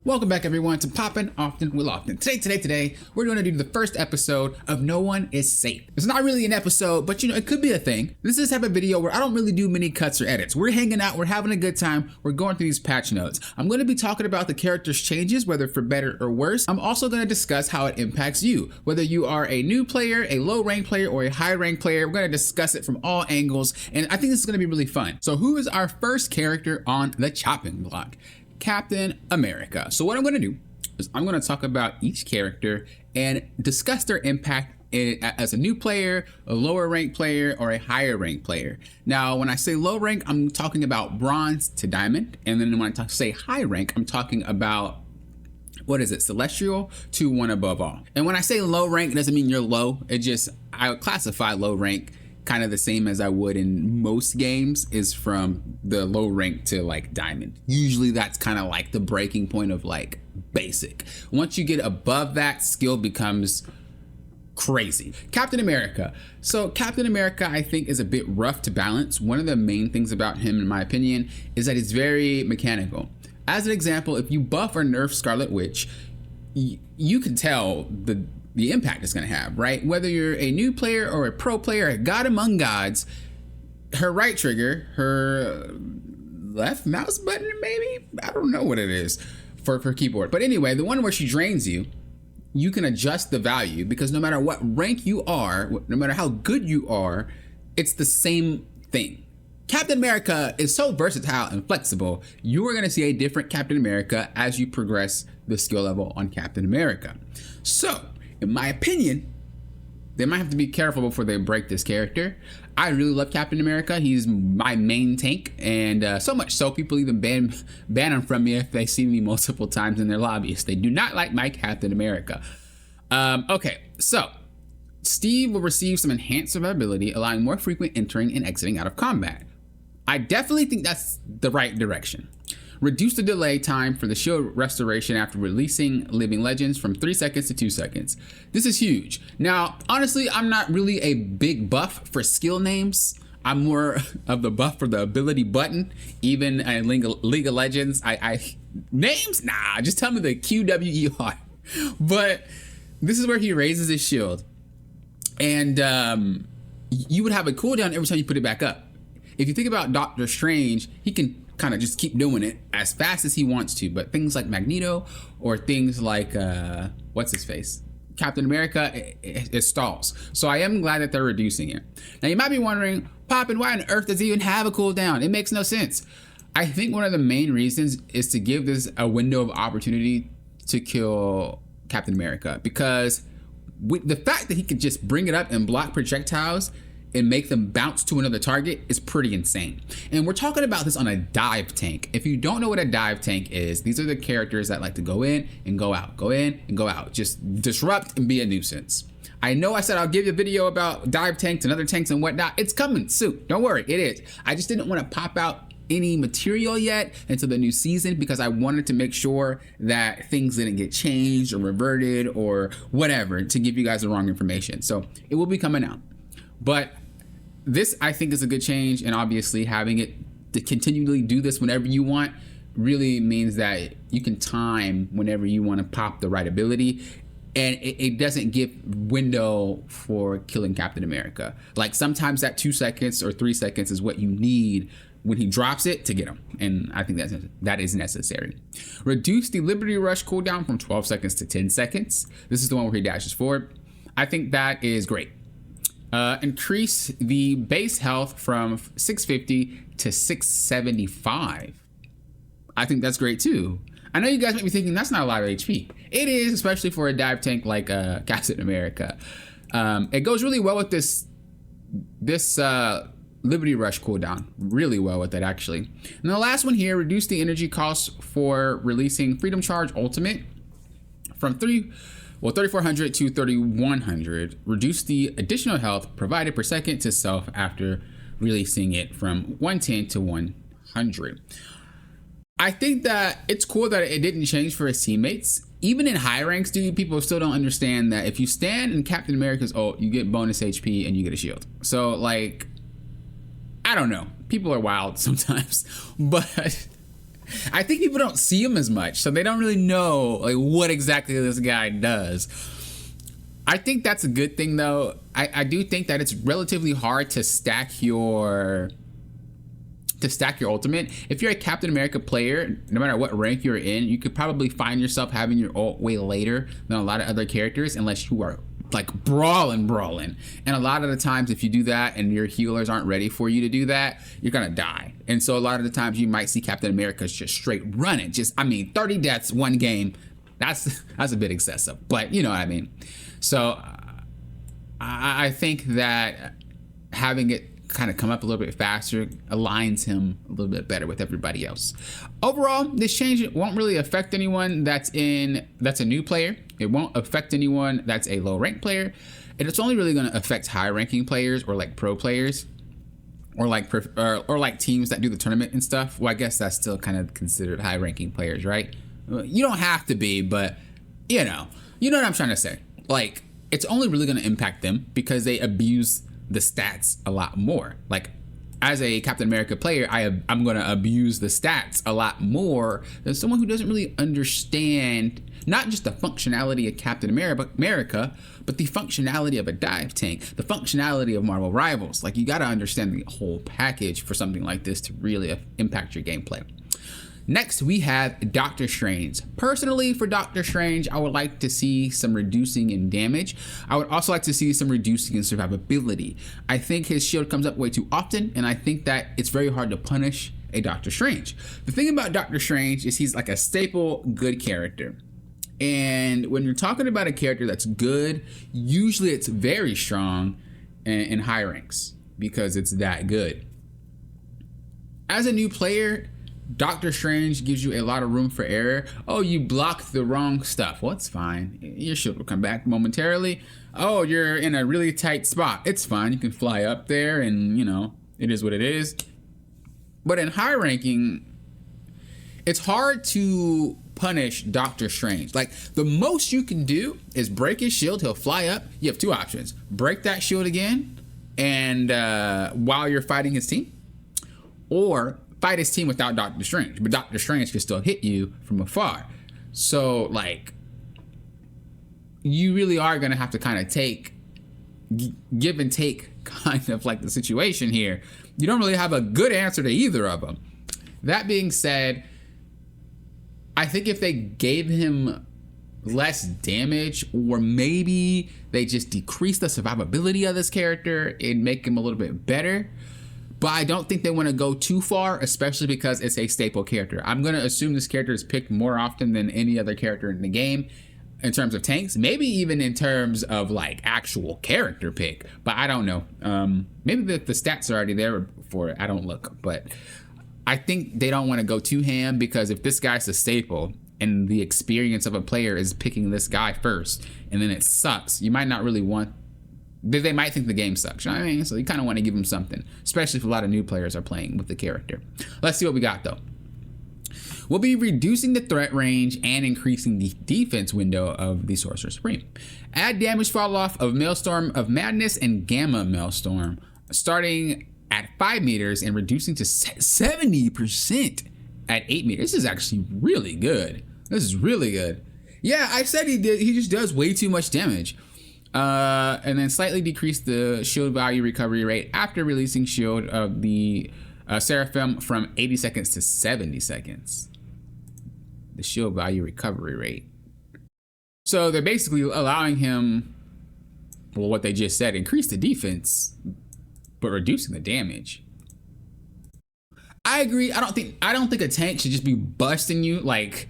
Welcome back everyone to Poppin' Often with Often. Today, we're going to do the first episode of No One Is Safe. It's not really an episode, but it could be a thing. This is the type of video where I don't really do many cuts or edits. We're hanging out, we're having a good time, we're going through these patch notes. I'm going to be talking about the character's changes, whether for better or worse. I'm also going to discuss how it impacts you, whether you are a new player, a low rank player, or a high rank player. We're going to discuss it from all angles, and I think this is going to be really fun. So who is our first character on the chopping block? Captain America. So what I'm going to do is I'm going to talk about each character and discuss their impact as a new player, a lower rank player, or a higher rank player. Now, when I say low rank, I'm talking about bronze to diamond. And then when I say high rank, I'm talking about, what is it, celestial to one above all. And when I say low rank, it doesn't mean you're low. I would classify low rank kind of the same as I would in most games, is from the low rank to like diamond. Usually that's kind of like the breaking point of like basic. Once you get above that, skill becomes crazy. Captain America. So Captain America, I think, is a bit rough to balance. One of the main things about him, in my opinion, is that he's very mechanical. As an example, if you buff or nerf Scarlet Witch, you can tell the impact it's going to have, right? Whether you're a new player or a pro player, a god among gods, her right trigger, her left mouse button, maybe? I don't know what it is for keyboard. But anyway, the one where she drains you, you can adjust the value, because no matter what rank you are, no matter how good you are, it's the same thing. Captain America is so versatile and flexible. You are going to see a different Captain America as you progress the skill level on Captain America. So, in my opinion, they might have to be careful before they break this character. I really love Captain America. He's my main tank, and so much so people even ban him from me if they see me multiple times in their lobbies. They do not like my Captain America. Okay, so Steve will receive some enhanced survivability, allowing more frequent entering and exiting out of combat. I definitely think that's the right direction. Reduce the delay time for the shield restoration after releasing Living Legends from 3 seconds to 2 seconds. This is huge. Now, honestly, I'm not really a big buff for skill names. I'm more of the buff for the ability button. Even in League of Legends, names? Nah, just tell me the QWER. But this is where he raises his shield. And you would have a cooldown every time you put it back up. If you think about Doctor Strange, he can kind of just keep doing it as fast as he wants to, but things like Magneto or things like what's his face, Captain America, it stalls. So I am glad that they're reducing it. Now you might be wondering, Poppin', why on earth does he even have a cooldown? It makes no sense. I think one of the main reasons is to give this a window of opportunity to kill Captain America, because with the fact that he could just bring it up and block projectiles and make them bounce to another target is pretty insane. And we're talking about this on a dive tank. If you don't know what a dive tank is, these are the characters that like to go in and go out, go in and go out, just disrupt and be a nuisance. I know I said I'll give you a video about dive tanks and other tanks and whatnot. It's coming soon, don't worry, it is. I just didn't want to pop out any material yet until the new season, because I wanted to make sure that things didn't get changed or reverted or whatever to give you guys the wrong information. So it will be coming out. But this, I think, is a good change, and obviously having it to continually do this whenever you want really means that you can time whenever you want to pop the right ability, and it doesn't give window for killing Captain America. Like sometimes that 2 seconds or 3 seconds is what you need when he drops it to get him, and I think that is necessary. Reduce the Liberty Rush cooldown from 12 seconds to 10 seconds. This is the one where he dashes forward. I think that is great. Increase the base health from 650 to 675. I think that's great too. I know you guys might be thinking that's not a lot of HP. It is, especially for a dive tank like Captain America. It goes really well with this Liberty Rush cooldown. Really well with it, actually. And the last one here, reduce the energy costs for releasing Freedom Charge Ultimate from 3,400 to 3,100. Reduce the additional health provided per second to self after releasing it from 110 to 100. I think that it's cool that it didn't change for his teammates. Even in high ranks, dude, people still don't understand that if you stand in Captain America's ult, you get bonus HP and you get a shield. So, like, I don't know. People are wild sometimes. But I think people don't see him as much, so they don't really know like what exactly this guy does. I think that's a good thing, though. I do think that it's relatively hard to stack your ultimate. If you're a Captain America player, no matter what rank you're in, you could probably find yourself having your ult way later than a lot of other characters, unless you are like brawling. And a lot of the times, if you do that and your healers aren't ready for you to do that, you're gonna die. And so a lot of the times you might see Captain America's just straight running. 30 deaths one game. That's a bit excessive, but you know what I mean. So I think that having it kind of come up a little bit faster aligns him a little bit better with everybody else. Overall, this change won't really affect anyone that's a new player. It won't affect anyone that's a low rank player, and it's only really going to affect high ranking players or like pro players or like teams that do the tournament and stuff. Well, I guess that's still kind of considered high ranking players, right? You don't have to be, but you know what I'm trying to say. Like, it's only really going to impact them because they abuse the stats a lot more. Like, as a Captain America player, I'm going to abuse the stats a lot more than someone who doesn't really understand not just the functionality of Captain America, but the functionality of a dive tank, the functionality of Marvel Rivals. Like, you got to understand the whole package for something like this to really impact your gameplay. Next, we have Doctor Strange. Personally, for Doctor Strange, I would like to see some reducing in damage. I would also like to see some reducing in survivability. I think his shield comes up way too often, and I think that it's very hard to punish a Doctor Strange. The thing about Doctor Strange is he's like a staple good character. And when you're talking about a character that's good, usually it's very strong in high ranks because it's that good. As a new player, Doctor Strange gives you a lot of room for error. Oh, you blocked the wrong stuff. Well, it's fine. Your shield will come back momentarily. Oh, you're in a really tight spot. It's fine. You can fly up there and, you know, it is what it is. But in high ranking, it's hard to punish Doctor Strange. Like, the most you can do is break his shield. He'll fly up. You have two options. Break that shield again and while you're fighting his team, or fight his team without Doctor Strange, but Doctor Strange can still hit you from afar. So, like, you really are going to have to kind of give and take kind of like the situation here. You don't really have a good answer to either of them. That being said, I think if they gave him less damage, or maybe they just decrease the survivability of this character, it'd make him a little bit better. But I don't think they want to go too far, especially because it's a staple character. I'm going to assume this character is picked more often than any other character in the game in terms of tanks, maybe even in terms of like actual character pick, but I don't know. Maybe the stats are already there for it. I don't look, but I think they don't want to go too ham, because if this guy's a staple and the experience of a player is picking this guy first and then it sucks, you might not really want. They might think the game sucks, you know what I mean? So you kind of want to give them something, especially if a lot of new players are playing with the character. Let's see what we got, though. We'll be reducing the threat range and increasing the defense window of the Sorcerer Supreme. Add damage fall off of Maelstrom of Madness and Gamma Maelstrom, starting at 5 meters and reducing to 70% at 8 meters. This is actually really good. This is really good. Yeah, I said he just does way too much damage. And then slightly decrease the shield value recovery rate after releasing shield of the Seraphim from 80 seconds to 70 seconds. The shield value recovery rate. So they're basically allowing him, well, what they just said, increase the defense, but reducing the damage. I agree. I don't think a tank should just be busting you like.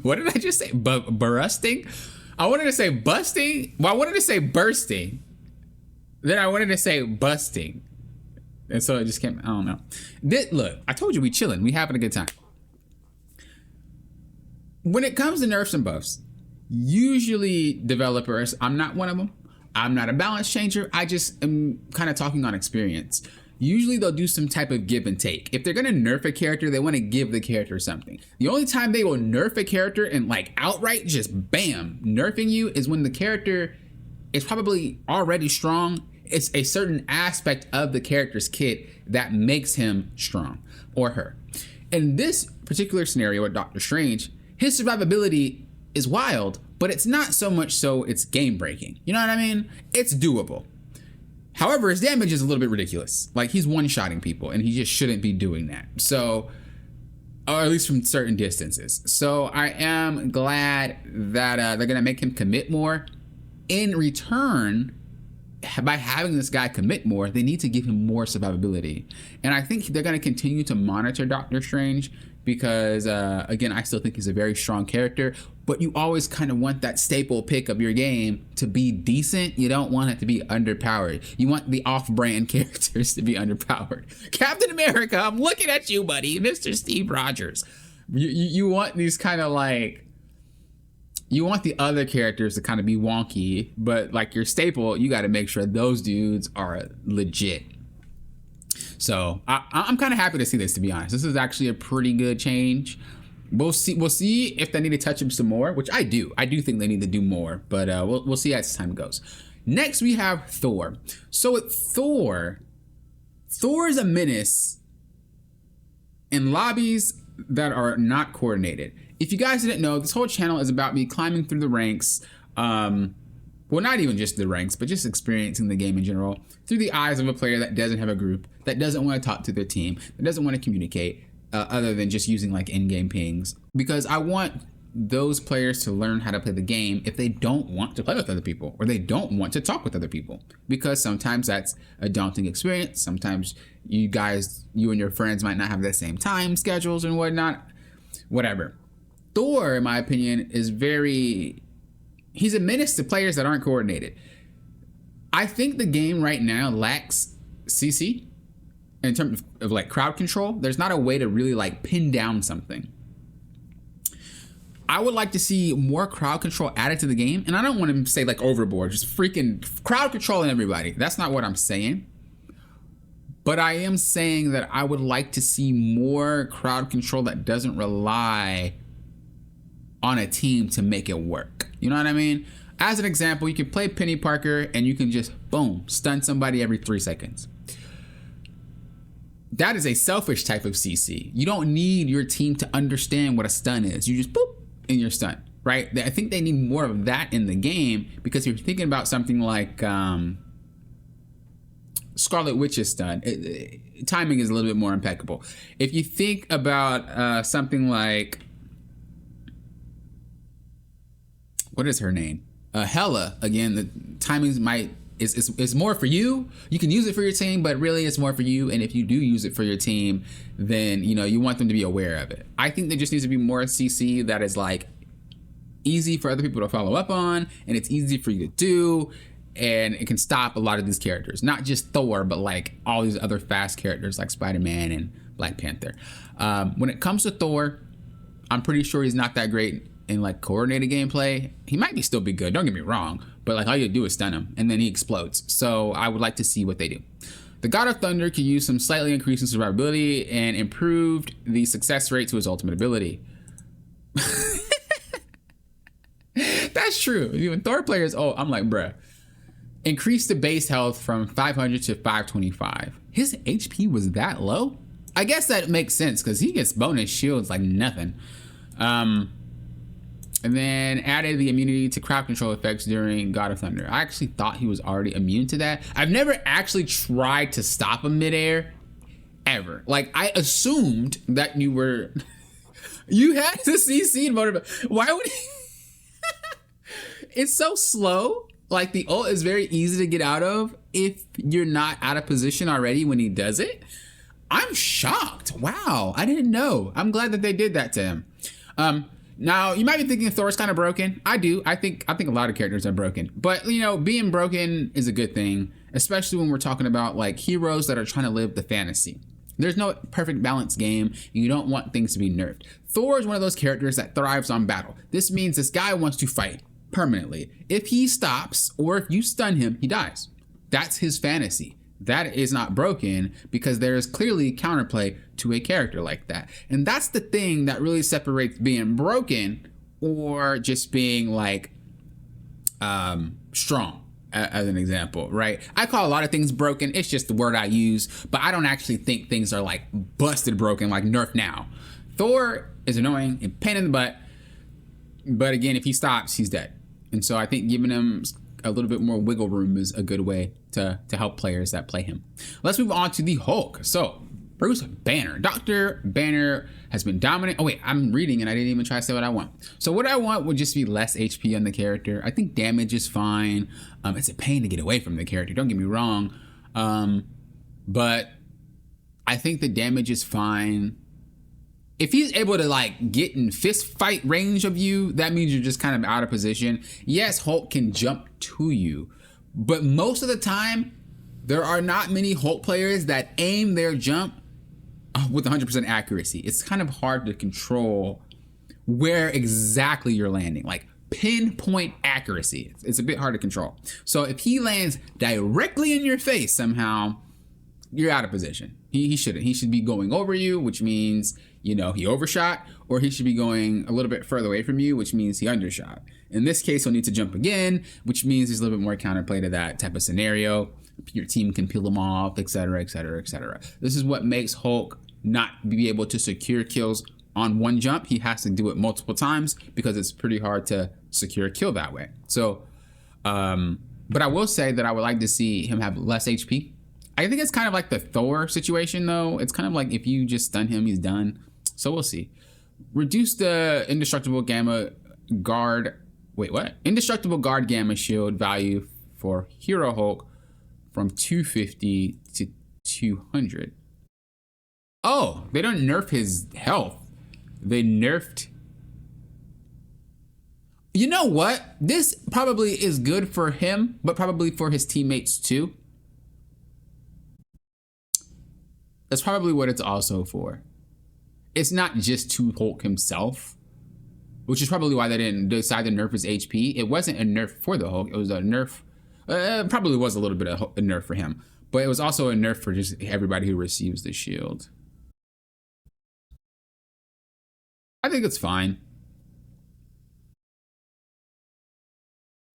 What did I just say? Bursting? I wanted to say busting. Well, I wanted to say bursting. Then I wanted to say busting. And so it just came, I don't know. Look, I told you we chilling. We having a good time. When it comes to nerfs and buffs, usually developers, I'm not one of them. I'm not a balance changer. I just am kind of talking on experience. Usually they'll do some type of give and take. If they're going to nerf a character, they want to give the character something. The only time they will nerf a character and like outright just bam, nerfing you is when the character is probably already strong. It's a certain aspect of the character's kit that makes him strong, or her. And this particular scenario with Doctor Strange, his survivability is wild, but it's not so much so it's game breaking. You know what I mean? It's doable. However, his damage is a little bit ridiculous. Like, he's one-shotting people, and he just shouldn't be doing that. So, or at least from certain distances. So I am glad that they're going to make him commit more. In return, by having this guy commit more, they need to give him more survivability. And I think they're going to continue to monitor Doctor Strange because, again, I still think he's a very strong character. But you always kind of want that staple pick of your game to be decent. You don't want it to be underpowered. You want the off-brand characters to be underpowered. Captain America, I'm looking at you, buddy. Mr. Steve Rogers. You want these kind of like... You want the other characters to kind of be wonky, but like your staple, you got to make sure those dudes are legit. So I'm kind of happy to see this, to be honest. This is actually a pretty good change. We'll see if they need to touch him some more, which I do. I do think they need to do more, but we'll see as time goes. Next, we have Thor. So with Thor is a menace in lobbies that are not coordinated. If you guys didn't know, this whole channel is about me climbing through the ranks. Well, not even just the ranks, but just experiencing the game in general through the eyes of a player that doesn't have a group, that doesn't want to talk to their team, that doesn't want to communicate. Other than just using like in-game pings, because I want those players to learn how to play the game if they don't want to play with other people or they don't want to talk with other people, because sometimes that's a daunting experience. Sometimes you and your friends might not have the same time schedules and whatnot, whatever. Thor, in my opinion, he's a menace to players that aren't coordinated. I think the game right now lacks CC. In terms of like crowd control, there's not a way to really like pin down something. I would like to see more crowd control added to the game. And I don't want to say like overboard, just freaking crowd controlling everybody. That's not what I'm saying. But I am saying that I would like to see more crowd control that doesn't rely on a team to make it work. You know what I mean? As an example, you can play Penny Parker and you can just, boom, stun somebody every 3 seconds. That is a selfish type of CC. You don't need your team to understand what a stun is. You just boop and you're stunned, right? I think they need more of that in the game, because if you're thinking about something like Scarlet Witch's stun, timing is a little bit more impeccable. If you think about something like, what is her name? Hela, again, the timings it's more for you. You can use it for your team, but really it's more for you. And if you do use it for your team, then you want them to be aware of it. I think there just needs to be more CC that is like easy for other people to follow up on, and it's easy for you to do, and it can stop a lot of these characters. Not just Thor, but like all these other fast characters like Spider-Man and Black Panther. When it comes to Thor, I'm pretty sure he's not that great in like coordinated gameplay. He might still be good, don't get me wrong, but like all you do is stun him and then he explodes. So I would like to see what they do. The God of Thunder can use some slightly increasing survivability and improved the success rate to his ultimate ability. That's true. Even Thor players, I'm like, bruh. Increase the base health from 500 to 525. His HP was that low? I guess that makes sense because he gets bonus shields like nothing. And then added the immunity to crowd control effects during God of Thunder. I actually thought he was already immune to that. I've never actually tried to stop him midair, ever. Like, I assumed that you had the CC mode. Why would he? It's so slow. Like, the ult is very easy to get out of if you're not out of position already when he does it. I'm shocked. Wow, I didn't know. I'm glad that they did that to him. Now, you might be thinking Thor's kind of broken. I do. I think a lot of characters are broken. But, being broken is a good thing, especially when we're talking about, like, heroes that are trying to live the fantasy. There's no perfect balanced game, and you don't want things to be nerfed. Thor is one of those characters that thrives on battle. This means this guy wants to fight permanently. If he stops, or if you stun him, he dies. That's his fantasy. That is not broken because there is clearly counterplay to a character like that. And that's the thing that really separates being broken or just being like strong, as an example, right? I call a lot of things broken. It's just the word I use, but I don't actually think things are like busted broken, like Nerf now. Thor is annoying and pain in the butt, but again, if he stops, he's dead. And so I think giving him a little bit more wiggle room is a good way to help players that play him. Let's move on to the Hulk. So Bruce Banner. Dr. Banner has been dominant. Oh wait, I'm reading and I didn't even try to say what I want. So what I want would just be less HP on the character. I think damage is fine. It's a pain to get away from the character, don't get me wrong. But I think the damage is fine. If he's able to like get in fist fight range of you, that means you're just kind of out of position. Yes, Hulk can jump to you, but most of the time, there are not many Hulk players that aim their jump with 100% accuracy. It's kind of hard to control where exactly you're landing, like pinpoint accuracy. It's a bit hard to control. So if he lands directly in your face somehow, you're out of position. He shouldn't. He should be going over you, which means, you know, he overshot, or he should be going a little bit further away from you, which means he undershot. In this case, he'll need to jump again, which means there's a little bit more counterplay to that type of scenario. Your team can peel him off, etc., etc., etc. This is what makes Hulk not be able to secure kills on one jump. He has to do it multiple times because it's pretty hard to secure a kill that way. So, but I will say that I would like to see him have less HP. I think it's kind of like the Thor situation, though. It's kind of like if you just stun him, he's done. So we'll see. Reduce the indestructible gamma guard. Wait, what? Indestructible guard gamma shield value for Hero Hulk from 250 to 200. Oh, they don't nerf his health. They nerfed. You know what? This probably is good for him, but probably for his teammates too. That's probably what it's also for. It's not just to Hulk himself, which is probably why they didn't decide to nerf his HP. It wasn't a nerf for the Hulk. It was a nerf. It probably was a little bit of a nerf for him, but it was also a nerf for just everybody who receives the shield. I think it's fine.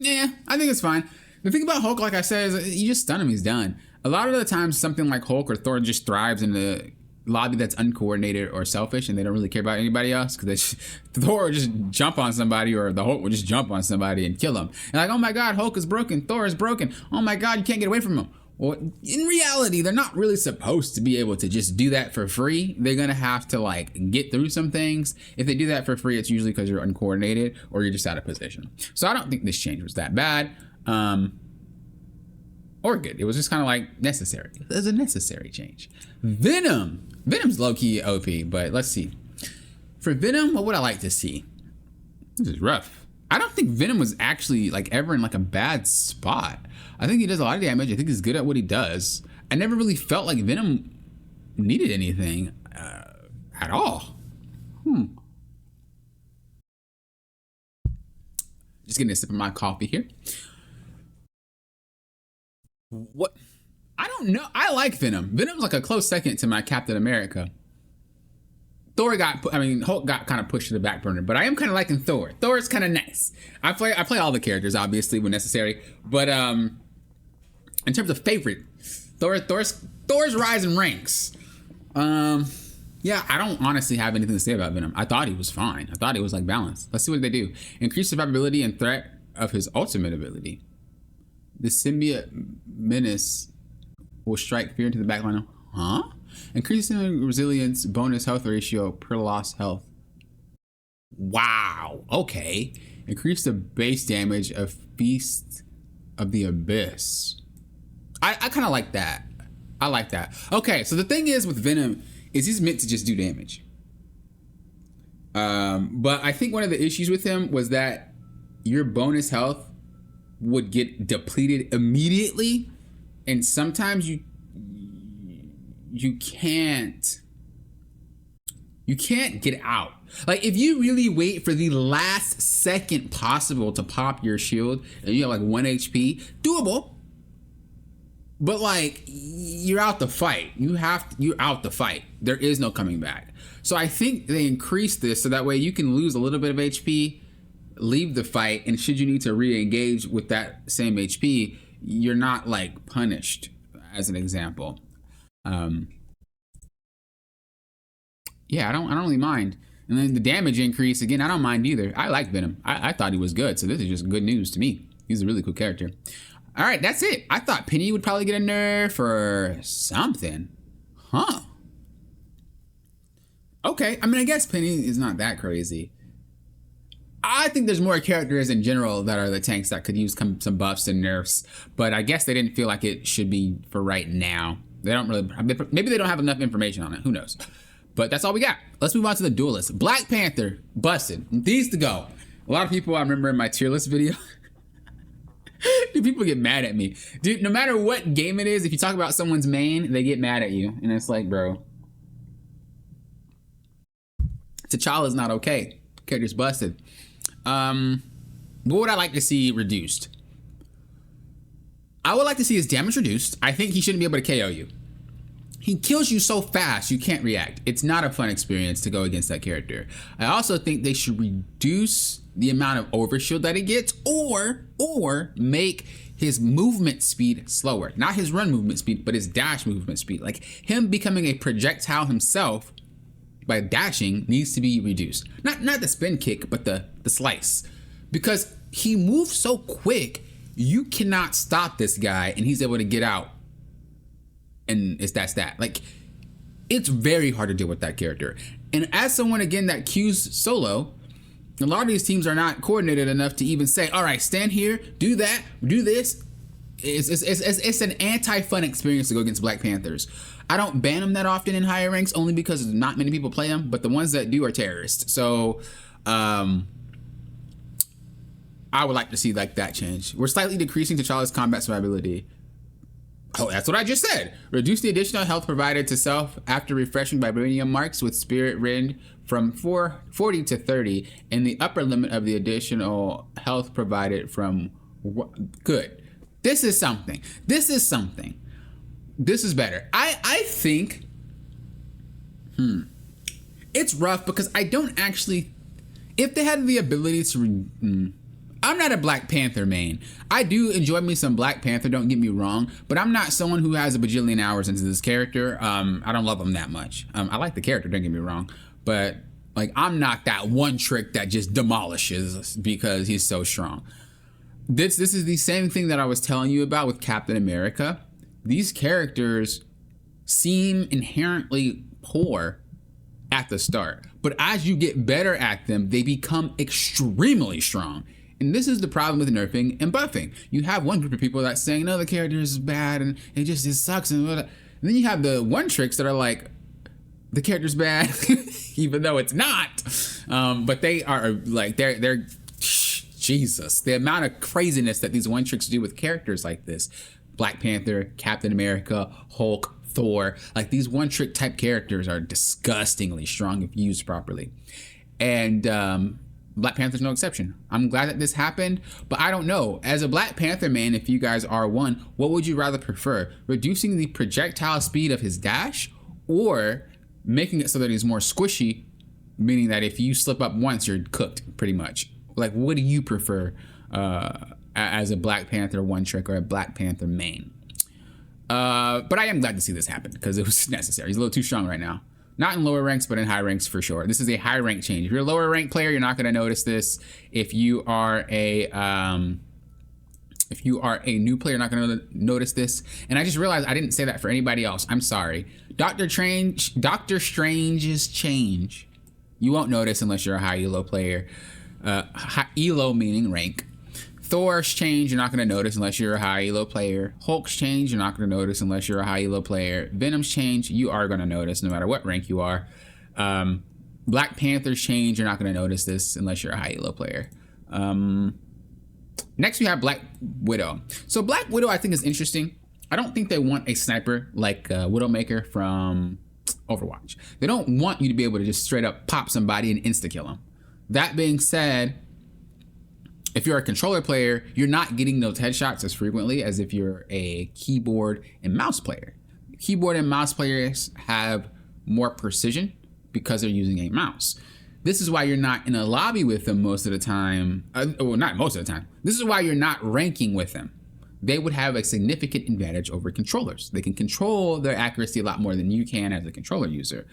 Yeah, I think it's fine. The thing about Hulk, like I said, is you just stun him, he's done. A lot of the times, something like Hulk or Thor just thrives in the lobby that's uncoordinated or selfish, and they don't really care about anybody else, because Thor will just jump on somebody, or the Hulk will just jump on somebody and kill them. And like, oh my God, Hulk is broken, Thor is broken. Oh my God, you can't get away from him. Well, in reality, they're not really supposed to be able to just do that for free. They're gonna have to like get through some things. If they do that for free, it's usually because you're uncoordinated or you're just out of position. So I don't think this change was that bad. Or good. It was just kind of like necessary. It was a necessary change. Venom. Venom's low-key OP, but let's see. For Venom, what would I like to see? This is rough. I don't think Venom was actually like ever in like a bad spot. I think he does a lot of damage. I think he's good at what he does. I never really felt like Venom needed anything at all. Just getting a sip of my coffee here. What? I don't know. I like Venom. Venom's like a close second to my Captain America. Thor Hulk got kind of pushed to the back burner, but I am kind of liking Thor. Thor is kind of nice. I play all the characters, obviously, when necessary. But in terms of favorite, Thor's rise in ranks. Yeah, I don't honestly have anything to say about Venom. I thought he was fine. I thought he was like balanced. Let's see what they do. Increase survivability and threat of his ultimate ability. The symbiote menace will strike fear into the backline. Huh? Increasing resilience, bonus health ratio per lost health. Wow. Okay. Increase the base damage of Beast of the Abyss. I kind of like that. I like that. Okay, so the thing is with Venom is he's meant to just do damage. But I think one of the issues with him was that your bonus health would get depleted immediately, and sometimes you can't get out. Like if you really wait for the last second possible to pop your shield and you have like 1 HP, doable, but like you're out the fight. You're out the fight. There is no coming back. So I think they increased this so that way you can lose a little bit of HP, leave the fight, and should you need to re-engage with that same HP, you're not like punished, as an example. Yeah, I don't really mind. And then the damage increase, again, I don't mind either. I like Venom. I thought he was good, so this is just good news to me. He's a really cool character. All right, that's it. I thought Penny would probably get a nerf or something. Huh. Okay, I mean, I guess Penny is not that crazy. I think there's more characters in general that are the tanks that could use some buffs and nerfs, but I guess they didn't feel like it should be for right now. They don't really, maybe they don't have enough information on it. Who knows? But that's all we got. Let's move on to the Duelist. Black Panther, busted. These to go. A lot of people, I remember in my tier list video, dude, people get mad at me. Dude, no matter what game it is, if you talk about someone's main, they get mad at you. And it's like, bro, T'Challa's not okay. Character's busted. What would I like to see reduced? I would like to see his damage reduced. I think he shouldn't be able to KO you. He kills you so fast you can't react. It's not a fun experience to go against that character. I also think they should reduce the amount of overshield that he gets, or make his movement speed slower. Not his run movement speed, but his dash movement speed. Like him becoming a projectile himself by dashing needs to be reduced. Not the spin kick, but the slice. Because he moves so quick, you cannot stop this guy and he's able to get out. And that's that. Like, it's very hard to deal with that character. And as someone, again, that queues solo, a lot of these teams are not coordinated enough to even say, all right, stand here, do that, do this. It's an anti-fun experience to go against Black Panthers. I don't ban them that often in higher ranks, only because not many people play them, but the ones that do are terrorists. So I would like to see like that change. We're slightly decreasing T'Challa's combat survivability. Oh, that's what I just said. Reduce the additional health provided to self after refreshing vibranium marks with Spirit Rend from 40 to 30, and the upper limit of the additional health provided from... Good. This is something. This is something. This is better. I think... It's rough because I don't actually... If they had the ability to... I'm not a Black Panther main. I do enjoy me some Black Panther, don't get me wrong, but I'm not someone who has a bajillion hours into this character. I don't love him that much. I like the character, don't get me wrong, but like I'm not that one trick that just demolishes because he's so strong. This is the same thing that I was telling you about with Captain America. These characters seem inherently poor at the start, but as you get better at them, they become extremely strong. And this is the problem with nerfing and buffing. You have one group of people that's saying, no, the character is bad and it sucks. And then you have the one tricks that are like, the character's bad, even though it's not. But they are like, they're Jesus. The amount of craziness that these one tricks do with characters like this. Black Panther, Captain America, Hulk, Thor. Like these one trick type characters are disgustingly strong if used properly. And, Black Panther's no exception. I'm glad that this happened, but I don't know. As a Black Panther man, if you guys are one, what would you rather prefer? Reducing the projectile speed of his dash or making it so that he's more squishy, meaning that if you slip up once, you're cooked pretty much. Like, what do you prefer as a Black Panther one trick or a Black Panther main? But I am glad to see this happen because it was necessary. He's a little too strong right now. Not in lower ranks, but in high ranks for sure. This is a high rank change. If you're a lower rank player, you're not going to notice this. If you are a new player, you're not going to notice this. And I just realized I didn't say that for anybody else. I'm sorry. Doctor Strange's change. You won't notice unless you're a high elo player. High elo meaning rank. Thor's change, you're not going to notice unless you're a high elo player. Hulk's change, you're not going to notice unless you're a high elo player. Venom's change, you are going to notice no matter what rank you are. Black Panther's change, you're not going to notice this unless you're a high elo player. Next, we have Black Widow. So Black Widow, I think, is interesting. I don't think they want a sniper like Widowmaker from Overwatch. They don't want you to be able to just straight up pop somebody and insta-kill them. That being said, if you're a controller player, you're not getting those headshots as frequently as if you're a keyboard and mouse player. Keyboard and mouse players have more precision because they're using a mouse. This is why you're not in a lobby with them most of the time. Well, not most of the time. This is why you're not ranking with them. They would have a significant advantage over controllers. They can control their accuracy a lot more than you can as a controller user.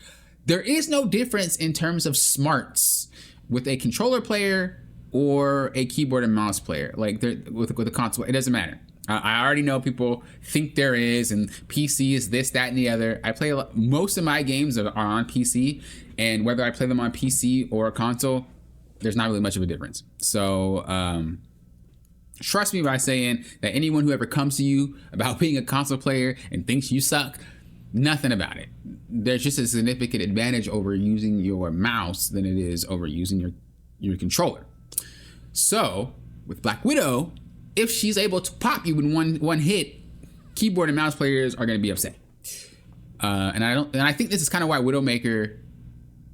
There is no difference in terms of smarts with a controller player or a keyboard and mouse player. Like with a console, it doesn't matter. I already know people think there is, and PC is this, that, and the other. I play most of my games are on PC, and whether I play them on PC or a console, there's not really much of a difference. So trust me by saying that anyone who ever comes to you about being a console player and thinks you suck, nothing about it. There's just a significant advantage over using your mouse than it is over using your controller. So with Black Widow, if she's able to pop you in one hit, keyboard and mouse players are going to be upset. And I think this is kind of why Widowmaker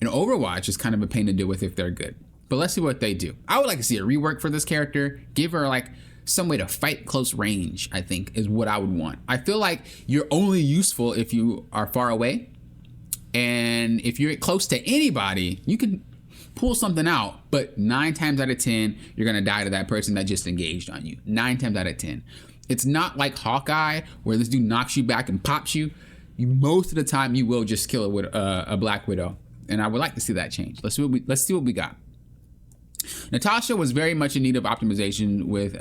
in Overwatch is kind of a pain to deal with if they're good. But let's see what they do. I would like to see a rework for this character. Give her like some way to fight close range, I think, is what I would want. I feel like you're only useful if you are far away. And if you're close to anybody, you can pull something out. But 9 times out of 10, you're going to die to that person that just engaged on you. 9 times out of 10. It's not like Hawkeye, where this dude knocks you back and pops you. Most of the time, you will just kill a Black Widow. And I would like to see that change. Let's see what we got. Natasha was very much in need of optimization with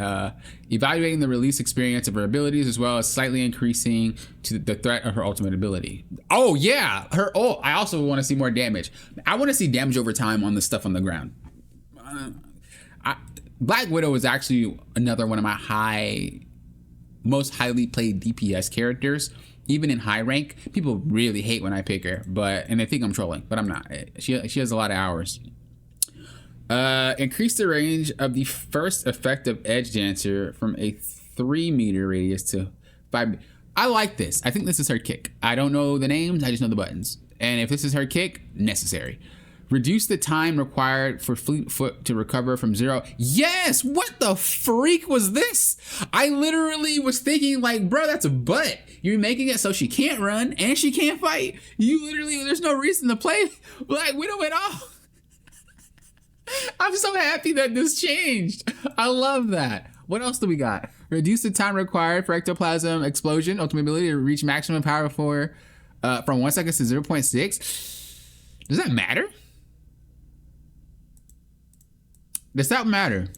evaluating the release experience of her abilities as well as slightly increasing to the threat of her ultimate ability. Oh yeah, her ult. I also want to see more damage. I want to see damage over time on the stuff on the ground. Black Widow is actually another one of my most highly played DPS characters. Even in high rank, people really hate when I pick her, and they think I'm trolling, but I'm not. She has a lot of hours. Increase the range of the first effective edge dancer from a 3-meter radius to 5. I like this. I think this is her kick. I don't know the names. I just know the buttons. And if this is her kick, necessary. Reduce the time required for Fleetfoot to recover from 0. Yes! What the freak was this? I literally was thinking like, bro, that's a butt. You're making it so she can't run and she can't fight. There's no reason to play Black Widow at all. I'm so happy that this changed. I love that. What else do we got? Reduce the time required for ectoplasm explosion, ultimate ability to reach maximum power from 1 second to 0.6. Does that matter? Does that matter?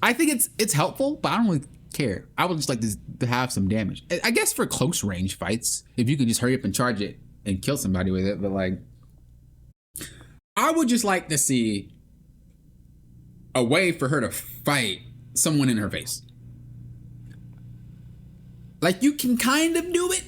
I think it's helpful, but I don't really care. I would just like to have some damage. I guess for close range fights, if you could just hurry up and charge it and kill somebody with it, but like, I would just like to see a way for her to fight someone in her face. Like, you can kind of do it,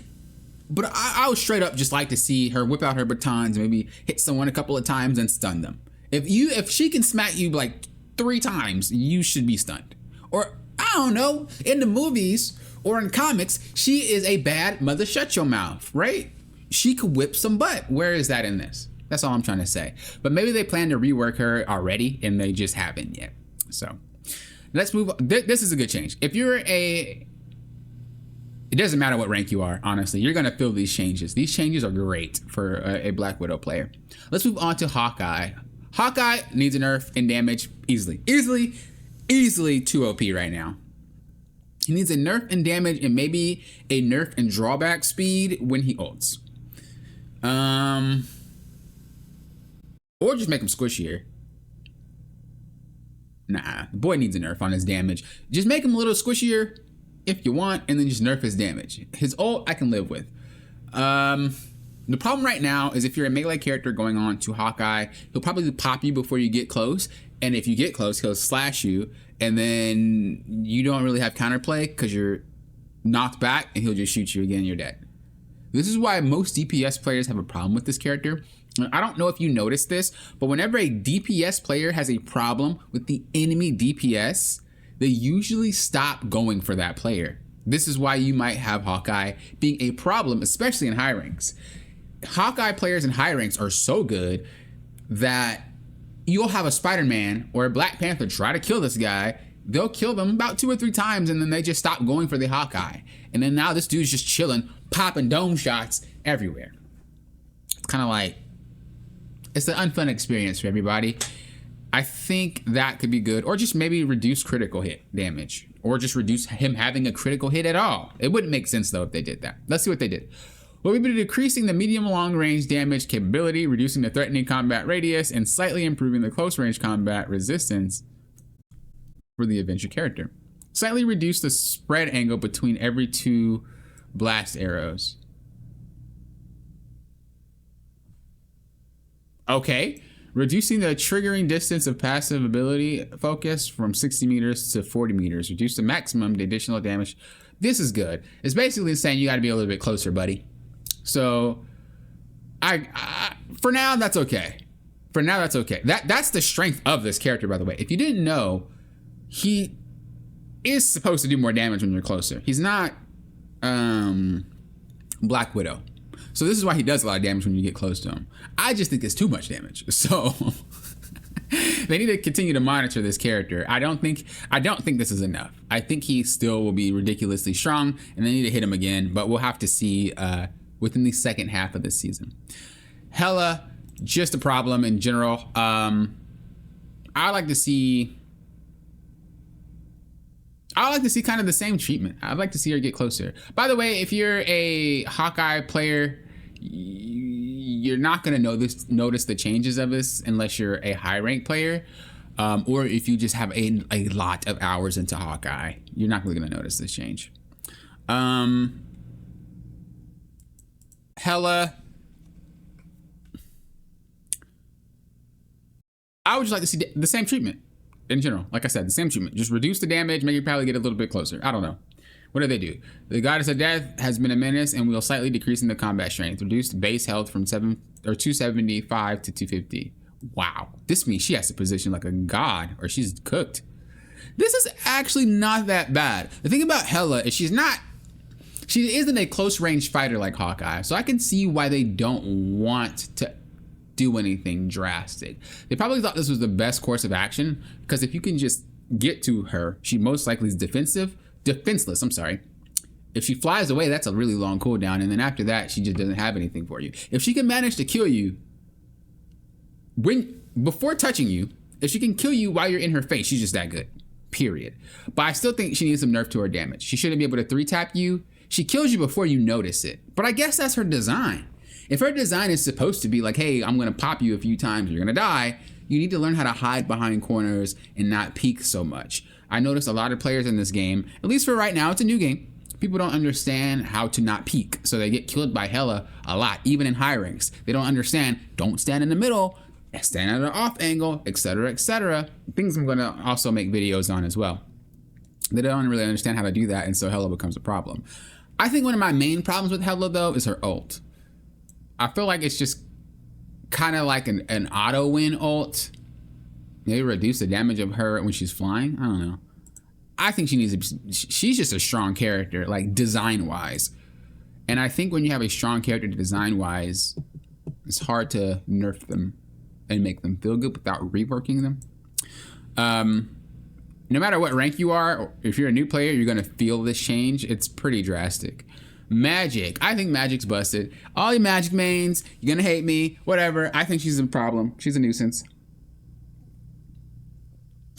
but I would straight up just like to see her whip out her batons, maybe hit someone a couple of times and stun them. If she can smack you like 3 times, you should be stunned. Or, I don't know, in the movies or in comics, she is a bad mother shut your mouth, right? She could whip some butt. Where is that in this? That's all I'm trying to say. But maybe they plan to rework her already and they just haven't yet. So let's move on. This is a good change. If you're it doesn't matter what rank you are, honestly, you're going to feel these changes. These changes are great for a Black Widow player. Let's move on to Hawkeye. Hawkeye needs a nerf in damage easily 2 OP right now. He needs a nerf in damage and maybe a nerf in drawback speed when he ults. Or just make him squishier. Nah, the boy needs a nerf on his damage. Just make him a little squishier if you want, and then just nerf his damage. His ult, I can live with. The problem right now is if you're a melee character going on to Hawkeye, he'll probably pop you before you get close. And if you get close, he'll slash you. And then you don't really have counterplay because you're knocked back and he'll just shoot you again and you're dead. This is why most DPS players have a problem with this character. I don't know if you noticed this, but whenever a DPS player has a problem with the enemy DPS, they usually stop going for that player. This is why you might have Hawkeye being a problem, especially in high ranks. Hawkeye players in high ranks are so good that you'll have a Spider-Man or a Black Panther try to kill this guy. They'll kill them about 2 or 3 times and then they just stop going for the Hawkeye. And then now this dude's just chilling, popping dome shots everywhere. It's kind of like, it's an unfun experience for everybody. I think that could be good. Or just maybe reduce critical hit damage. Or just reduce him having a critical hit at all. It wouldn't make sense though if they did that. Let's see what they did. We'll be decreasing the medium long range damage capability, reducing the threatening combat radius, and slightly improving the close range combat resistance for the adventure character. Slightly reduce the spread angle between every 2 blast arrows. Okay. Reducing the triggering distance of passive ability focus from 60 meters to 40 meters. Reduce the maximum the additional damage. This is good. It's basically saying you got to be a little bit closer, buddy. So, for now, that's okay. For now, that's okay. That's the strength of this character, by the way. If you didn't know, he is supposed to do more damage when you're closer. He's not Black Widow. So this is why he does a lot of damage when you get close to him. I just think it's too much damage. So they need to continue to monitor this character. I don't think this is enough. I think he still will be ridiculously strong, and they need to hit him again. But we'll have to see within the second half of this season. Hela, just a problem in general. I like to see kind of the same treatment. I'd like to see her get closer. By the way, if you're a Hawkeye player, you're not going to notice the changes of this unless you're a high rank player, or if you just have a lot of hours into Hawkeye. You're not really going to notice this change. Hela, I would just like to see the same treatment in general. Like I said, the same treatment. Just reduce the damage, make you probably get a little bit closer. I don't know. What do they do? The Goddess of Death has been a menace and will slightly decrease in the combat strength. Reduced base health from 275 to 250. Wow. This means she has to position like a god or she's cooked. This is actually not that bad. The thing about Hela is she isn't a close range fighter like Hawkeye. So I can see why they don't want to do anything drastic. They probably thought this was the best course of action because if you can just get to her, she most likely is defenseless. If she flies away, that's a really long cooldown, and then after that, she just doesn't have anything for you. If she can manage to kill you before touching you, if she can kill you while you're in her face, she's just that good. Period. But I still think she needs some nerf to her damage. She shouldn't be able to 3-tap you. She kills you before you notice it. But I guess that's her design. If her design is supposed to be like, hey, I'm gonna pop you a few times, you're gonna die, you need to learn how to hide behind corners and not peek so much. I noticed a lot of players in this game, at least for right now, it's a new game. People don't understand how to not peek, so they get killed by Hela a lot, even in high ranks. They don't understand, don't stand in the middle, stand at an off angle, etc., etc. Things I'm gonna also make videos on as well. They don't really understand how to do that, and so Hela becomes a problem. I think one of my main problems with Hela, though, is her ult. I feel like it's just kind of like an auto win ult. Maybe reduce the damage of her when she's flying. I don't know. I think she's just a strong character, like design wise. And I think when you have a strong character design wise, it's hard to nerf them and make them feel good without reworking them. No matter what rank you are, or if you're a new player, you're gonna feel this change. It's pretty drastic. Magic. I think Magic's busted. All you Magic mains, you're gonna hate me, whatever. I think she's a problem. She's a nuisance.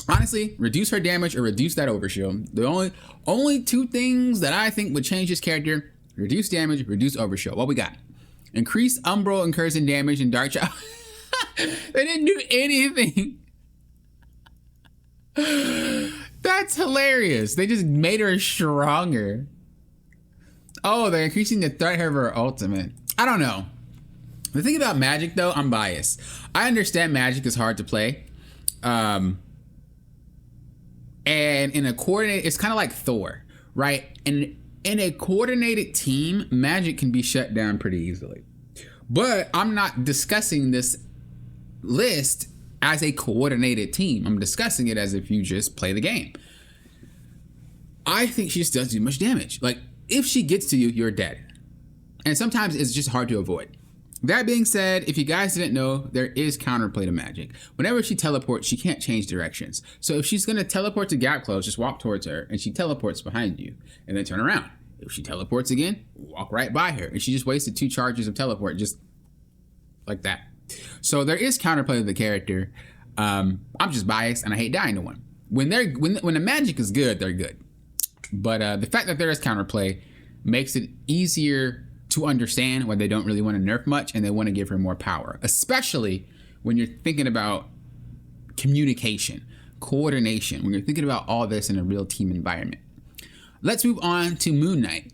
Honestly, reduce her damage or reduce that overshield. The only two things that I think would change this character: reduce damage, reduce overshield. What we got? Increase Umbral incursion damage and Dark Child. They didn't do anything. That's hilarious. They just made her stronger. Oh, they're increasing the threat of her ultimate. I don't know. The thing about Magic, though, I'm biased. I understand Magic is hard to play. And in a coordinated, it's kind of like Thor, right? And in a coordinated team, Magic can be shut down pretty easily. But I'm not discussing this list as a coordinated team. I'm discussing it as if you just play the game. I think she just does too much damage. Like, if she gets to you, you're dead. And sometimes it's just hard to avoid. That being said, if you guys didn't know, there is counterplay to Magic. Whenever she teleports, she can't change directions. So if she's gonna teleport to gap close, just walk towards her and she teleports behind you and then turn around. If she teleports again, walk right by her. And she just wasted 2 charges of teleport just like that. So there is counterplay to the character. I'm just biased and I hate dying to one. When the Magic is good, they're good. But the fact that there is counterplay makes it easier to understand why they don't really want to nerf much and they want to give her more power, especially when you're thinking about communication, coordination, when you're thinking about all this in a real team environment. Let's move on to Moon Knight.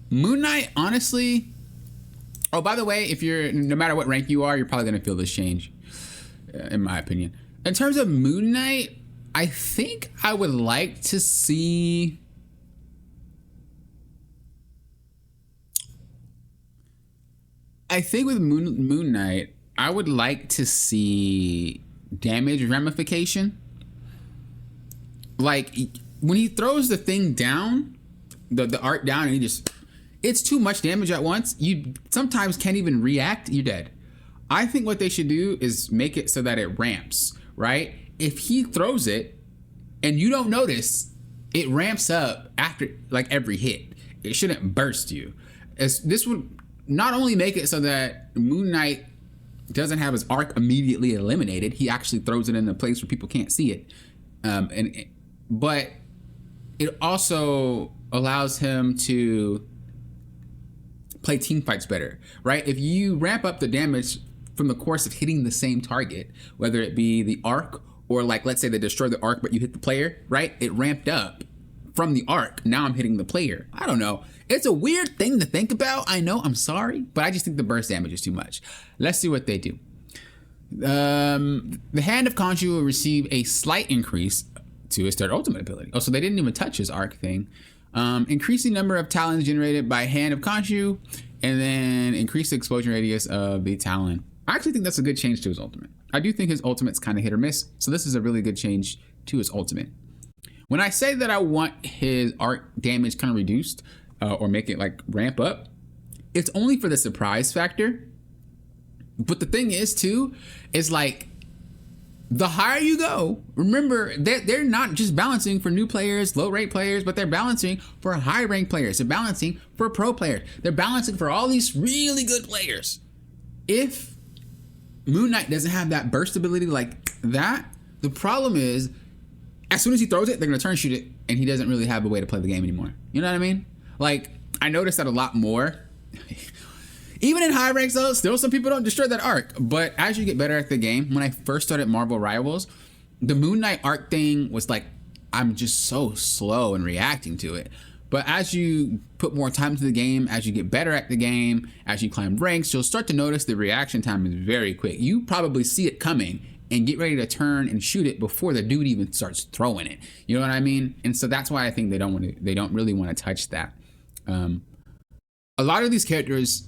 Moon Knight, honestly, oh, by the way, if you're, no matter what rank you are, you're probably going to feel this change, in my opinion. In terms of Moon Knight, I think I would like to see... I think with Moon Knight, I would like to see damage ramification. Like, when he throws the thing down, the art down, and he just... It's too much damage at once. You sometimes can't even react. You're dead. I think what they should do is make it so that it ramps, right? If he throws it and you don't notice, it ramps up after like every hit. It shouldn't burst you. This would not only make it so that Moon Knight doesn't have his arc immediately eliminated. He actually throws it in a place where people can't see it. But it also allows him to play team fights better, right? If you ramp up the damage from the course of hitting the same target, whether it be the arc or like, let's say they destroy the arc, but you hit the player, right? It ramped up from the arc. Now I'm hitting the player. I don't know. It's a weird thing to think about. I know, I'm sorry, but I just think the burst damage is too much. Let's see what they do. The Hand of Khonshu will receive a slight increase to his third ultimate ability. Oh, so they didn't even touch his arc thing. Increasing number of talons generated by Hand of Khonshu, and then increase the exposure radius of the talon. I actually think that's a good change to his ultimate. I do think his ultimate's kind of hit or miss, so this is a really good change to his ultimate. When I say that I want his arc damage kind of reduced, or make it like ramp up, it's only for the surprise factor. But the thing is too, is like, the higher you go, remember they're not just balancing for new players, low rate players, but they're balancing for high rank players. They're balancing for pro players. They're balancing for all these really good players. If Moon Knight doesn't have that burst ability like that, the problem is as soon as he throws it, they're gonna turn shoot it, and he doesn't really have a way to play the game anymore. You know what I mean? Like, I noticed that a lot more. Even in high ranks though, still some people don't destroy that arc. But as you get better at the game, when I first started Marvel Rivals, the Moon Knight arc thing was like, I'm just so slow in reacting to it. But as you put more time into the game, as you get better at the game, as you climb ranks, you'll start to notice the reaction time is very quick. You probably see it coming and get ready to turn and shoot it before the dude even starts throwing it. You know what I mean? And so that's why I think they don't really want to touch that. A lot of these characters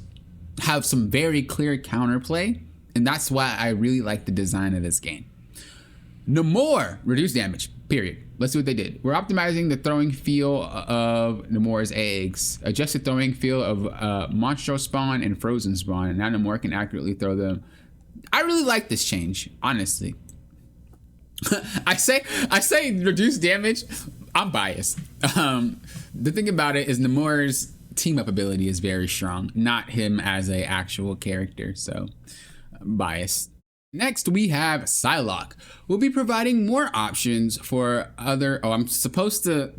have some very clear counterplay, and that's why I really like the design of this game. Namor, reduced damage, period. Let's see what they did. We're optimizing the throwing feel of Namor's eggs. Adjusted throwing feel of Monstro Spawn and Frozen Spawn, and now Namor can accurately throw them. I really like this change, honestly. I say reduced damage, I'm biased. The thing about it is Namor's team up ability is very strong, not him as a actual character, so I'm biased. Next we have Psylocke. We'll be providing more options for other, I'm supposed to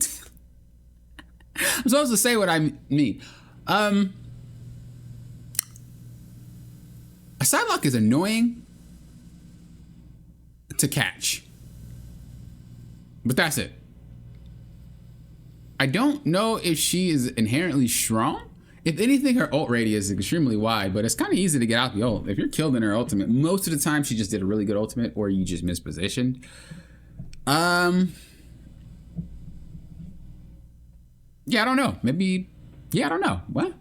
say what I mean. Psylocke is annoying to catch, but that's it. I don't know if she is inherently strong. If anything, her ult radius is extremely wide, but it's kind of easy to get out the ult. If you're killed in her ultimate, most of the time she just did a really good ultimate, or you just mispositioned. Yeah, I don't know. Maybe, yeah, I don't know. What?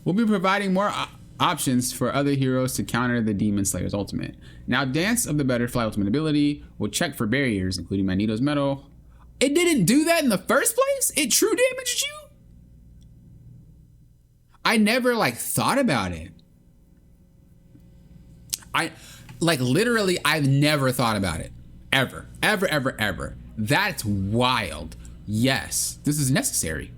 We'll be providing more options for other heroes to counter the Demon Slayer's ultimate. Now, Dance of the Butterfly ultimate ability will check for barriers, including Magneto's metal. It didn't do that in the first place? It true damaged you? I never like thought about it. Literally, I've never thought about it. Ever. That's wild. Yes, this is necessary.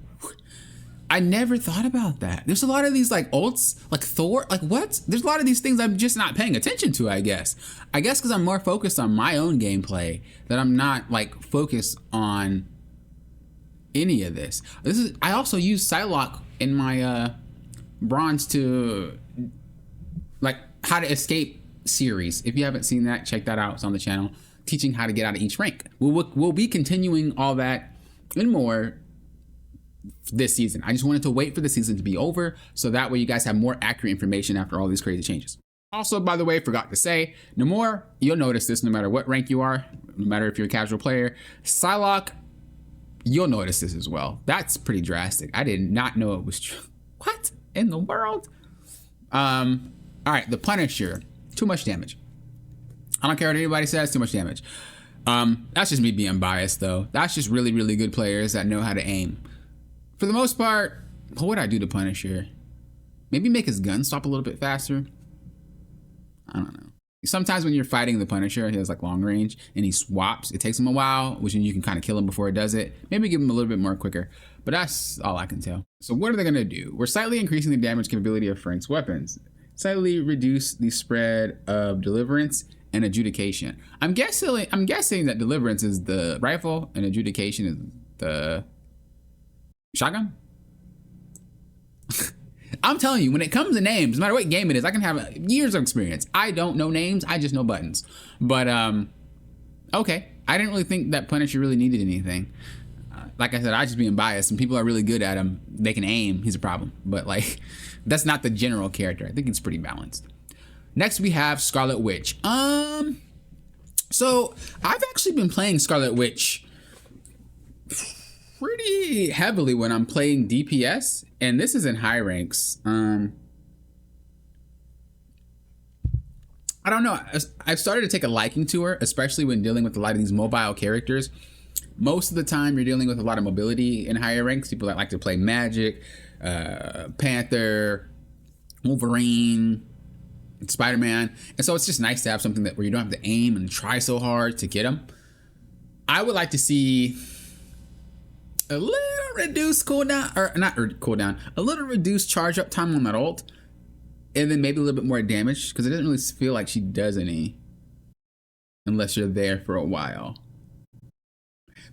I never thought about that. There's a lot of these like ults, like Thor, like what? There's a lot of these things I'm just not paying attention to, I guess. I guess because I'm more focused on my own gameplay, that I'm not like focused on any of this. I also use Psylocke in my bronze to like how to escape series. If you haven't seen that, check that out. It's on the channel, teaching how to get out of each rank. We'll be continuing all that and more this season. I just wanted to wait for the season to be over so that way you guys have more accurate information after all these crazy changes. Also, by the way, forgot to say, Namor, you'll notice this no matter what rank you are, no matter if you're a casual player. Psylocke, you'll notice this as well. That's pretty drastic. I did not know it was true. What in the world? All right, the Punisher, too much damage. I don't care what anybody says, too much damage. That's just me being biased though. That's just really, really good players that know how to aim. For the most part, what would I do to Punisher? Maybe make his gun stop a little bit faster. I don't know. Sometimes when you're fighting the Punisher, he has like long range and he swaps. It takes him a while, which means you can kind of kill him before it does it. Maybe give him a little bit more quicker, but that's all I can tell. So what are they gonna do? We're slightly increasing the damage capability of Frank's weapons. Slightly reduce the spread of Deliverance and Adjudication. I'm guessing that Deliverance is the rifle and Adjudication is the shotgun. I'm telling you, when it comes to names, no matter what game it is, I can have years of experience. I don't know names, I just know buttons. But okay, I didn't really think that Punisher really needed anything. Like I said, I just being biased, and people are really good at him. They can aim, he's a problem. But like, that's not the general character. I think it's pretty balanced. Next we have Scarlet Witch. So I've actually been playing Scarlet Witch pretty heavily when I'm playing DPS, and this is in high ranks. I don't know. I've started to take a liking to her, especially when dealing with a lot of these mobile characters. Most of the time, you're dealing with a lot of mobility in higher ranks. People that like to play Magic, Panther, Wolverine, Spider-Man, and so it's just nice to have something where you don't have to aim and try so hard to get them. I would like to see a little reduced cooldown, or not cooldown, a little reduced charge up time on that ult, and then maybe a little bit more damage, because it doesn't really feel like she does any unless you're there for a while.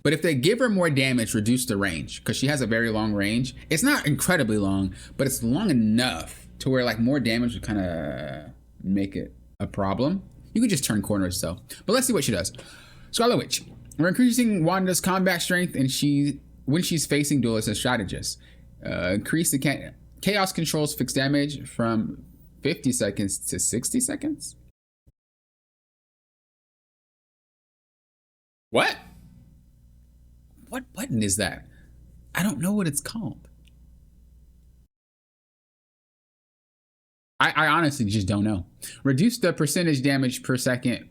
But if they give her more damage, reduce the range, because she has a very long range. It's not incredibly long, but it's long enough to where like more damage would kind of make it a problem. You could just turn corners though. But let's see what she does. Scarlet Witch. We're increasing Wanda's combat strength, and when she's facing Duelist and Strategist. Increase the chaos controls fixed damage from 50 seconds to 60 seconds. What? What button is that? I don't know what it's called. I honestly just don't know. Reduce the percentage damage per second.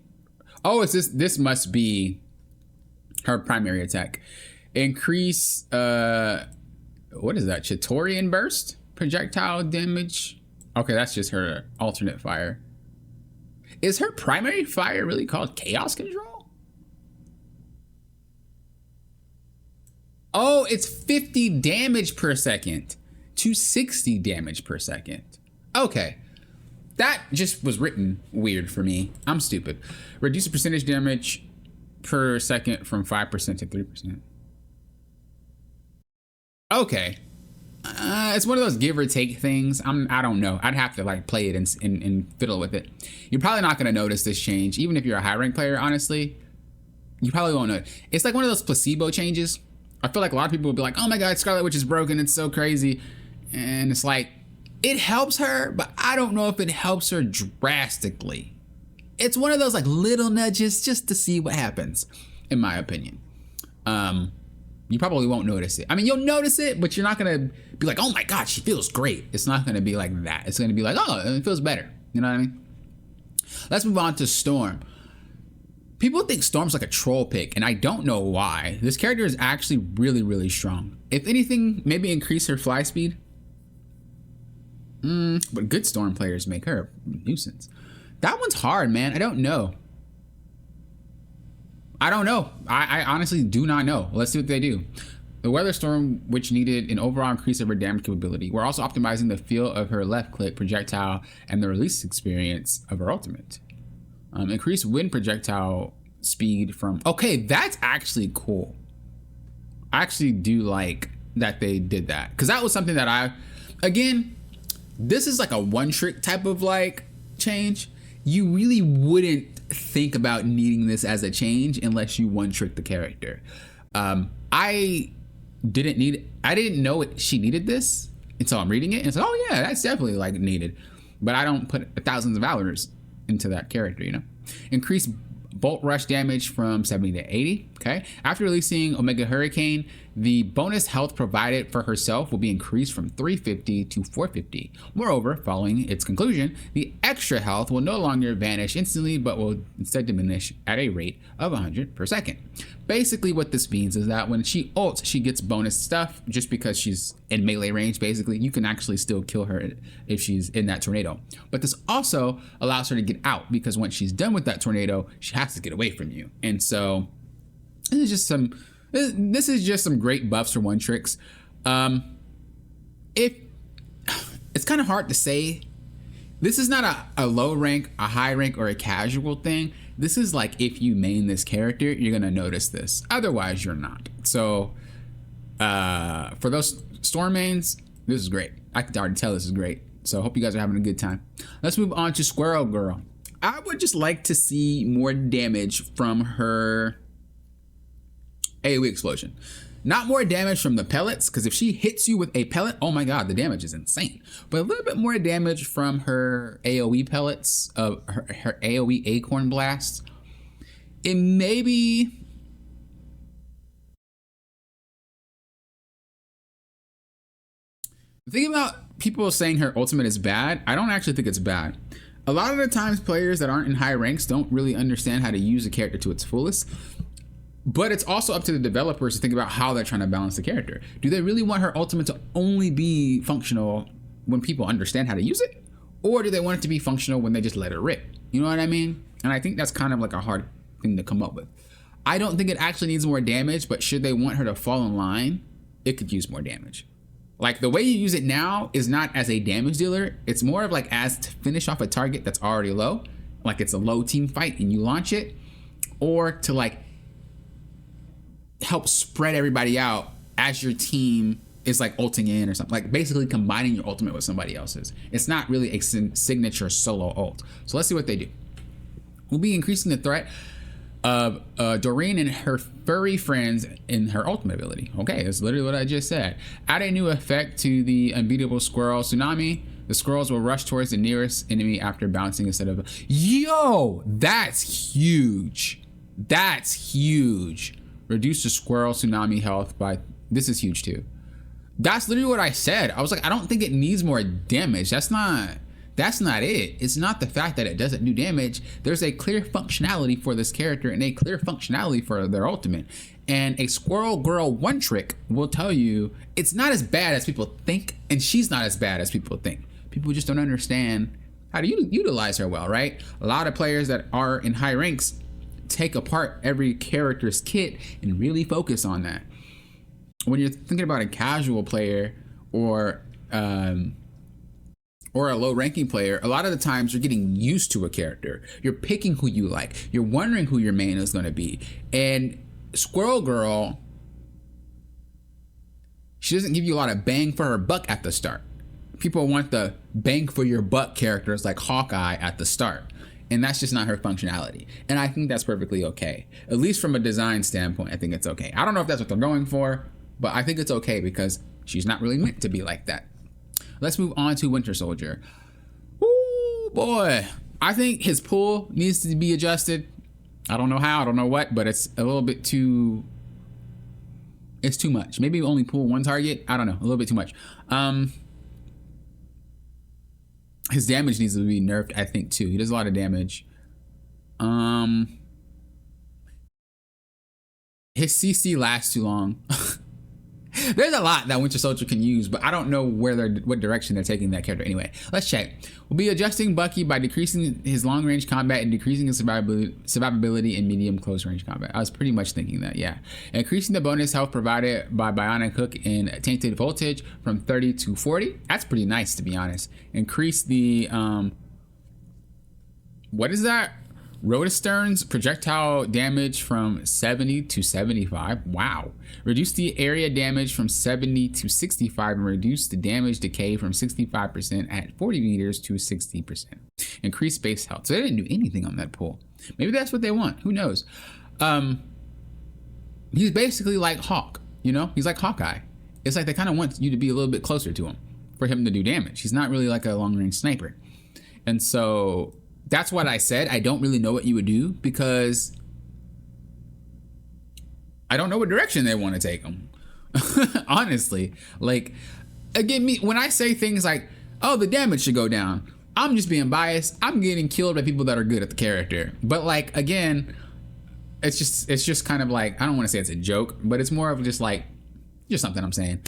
Oh, it's this must be her primary attack. Increase, what is that? Chitaurian burst? Projectile damage? Okay, that's just her alternate fire. Is her primary fire really called chaos control? Oh, it's 50 damage per second to 60 damage per second. Okay. That just was written weird for me. I'm stupid. Reduce the percentage damage per second from 5% to 3%. Okay. It's one of those give or take things. I don't know. I'd have to like play it and fiddle with it. You're probably not going to notice this change. Even if you're a high rank player, honestly, you probably won't know it. It's like one of those placebo changes. I feel like a lot of people will be like, oh my God, Scarlet Witch is broken. It's so crazy. And it's like, it helps her, but I don't know if it helps her drastically. It's one of those like little nudges just to see what happens, in my opinion. You probably won't notice it. I mean, you'll notice it, but you're not gonna be like, oh my God, she feels great. It's not gonna be like that. It's gonna be like, oh, it feels better. You know what I mean? Let's move on to Storm. People think Storm's like a troll pick, and I don't know why. This character is actually really, really strong. If anything, maybe increase her fly speed. But good Storm players make her a nuisance. That one's hard, man. I don't know. I honestly do not know. Let's see what they do. The Weather Storm, which needed an overall increase of her damage capability. We're also optimizing the feel of her left click projectile and the release experience of her ultimate. Increase wind projectile speed from... Okay, that's actually cool. I actually do like that they did that, because that was something that again, this is like a one trick type of like change. You really wouldn't think about needing this as a change unless you one trick the character. I didn't know she needed this until I'm reading it, and it's like, oh yeah, that's definitely like needed. But I don't put thousands of hours into that character, you know. Increase bolt rush damage from 70 to 80. Okay. After releasing Omega Hurricane, the bonus health provided for herself will be increased from 350 to 450. Moreover, following its conclusion, the extra health will no longer vanish instantly, but will instead diminish at a rate of 100 per second. Basically, what this means is that when she ults, she gets bonus stuff just because she's in melee range. Basically, you can actually still kill her if she's in that tornado. But this also allows her to get out, because once she's done with that tornado, she has to get away from you. And so this is just some great buffs for one tricks. It's kind of hard to say. This is not a low rank, a high rank, or a casual thing. This is like, if you main this character, you're gonna notice this. Otherwise, you're not. So for those Storm mains, this is great. I can already tell this is great. So I hope you guys are having a good time. Let's move on to Squirrel Girl. I would just like to see more damage from her AoE explosion. Not more damage from the pellets, because if she hits you with a pellet, oh my god, the damage is insane. But a little bit more damage from her AoE pellets, her AoE acorn blasts. It maybe... The thing about people saying her ultimate is bad, I don't actually think it's bad. A lot of the times, players that aren't in high ranks don't really understand how to use a character to its fullest. But it's also up to the developers to think about how they're trying to balance the character. Do they really want her ultimate to only be functional when people understand how to use it? Or do they want it to be functional when they just let her rip? You know what I mean? And I think that's kind of like a hard thing to come up with. I don't think it actually needs more damage, but should they want her to fall in line, it could use more damage. Like, the way you use it now is not as a damage dealer. It's more of like as to finish off a target that's already low. Like it's a low team fight and you launch it. Or to like help spread everybody out as your team is like ulting in or something. Like basically combining your ultimate with somebody else's. It's not really a signature solo ult. So let's see what they do. We'll be increasing the threat of Doreen and her furry friends in her ultimate ability. Okay, that's literally what I just said. Add a new effect to the unbeatable squirrel tsunami. The squirrels will rush towards the nearest enemy after bouncing instead of... Yo, that's huge. That's huge. Reduce the squirrel tsunami health by... This is huge too. That's literally what I said. I was like, I don't think it needs more damage. That's not it. It's not the fact that it doesn't do damage. There's a clear functionality for this character and a clear functionality for their ultimate. And a Squirrel Girl one trick will tell you it's not as bad as people think, and she's not as bad as people think. People just don't understand how to utilize her well, right? A lot of players that are in high ranks take apart every character's kit and really focus on that. When you're thinking about a casual player or a low ranking player, a lot of the times you're getting used to a character. You're picking who you like. You're wondering who your main is going to be. And Squirrel Girl, she doesn't give you a lot of bang for her buck at the start. People want the bang for your buck characters like Hawkeye at the start. And that's just not her functionality. And I think that's perfectly okay. At least from a design standpoint, I think it's okay. I don't know if that's what they're going for, but I think it's okay because she's not really meant to be like that. Let's move on to Winter Soldier. Ooh, boy. I think his pull needs to be adjusted. I don't know how, I don't know what, but it's a little bit too... It's too much. Maybe only pull one target. I don't know, a little bit too much. His damage needs to be nerfed, I think, too. He does a lot of damage. His CC lasts too long. There's a lot that Winter Soldier can use, but I don't know what direction they're taking that character. Anyway, let's check. We'll be adjusting Bucky by decreasing his long-range combat and decreasing his survivability in medium close-range combat. I was pretty much thinking that, yeah. Increasing the bonus health provided by Bionic Hook and Tainted Voltage from 30 to 40. That's pretty nice, to be honest. Increase the... what is that? Rotostern's projectile damage from 70 to 75. Wow. Reduce the area damage from 70 to 65 and reduce the damage decay from 65% at 40 meters to 60%. Increase base health. So they didn't do anything on that pull. Maybe that's what they want. Who knows? He's basically like Hawk, you know? He's like Hawkeye. It's like they kind of want you to be a little bit closer to him for him to do damage. He's not really like a long-range sniper. And so that's what I said. I don't really know what you would do because I don't know what direction they want to take him. Honestly, like, again, when I say things like, oh, the damage should go down, I'm just being biased. I'm getting killed by people that are good at the character. But like, again, it's just kind of like, I don't want to say it's a joke, but it's more of just something I'm saying.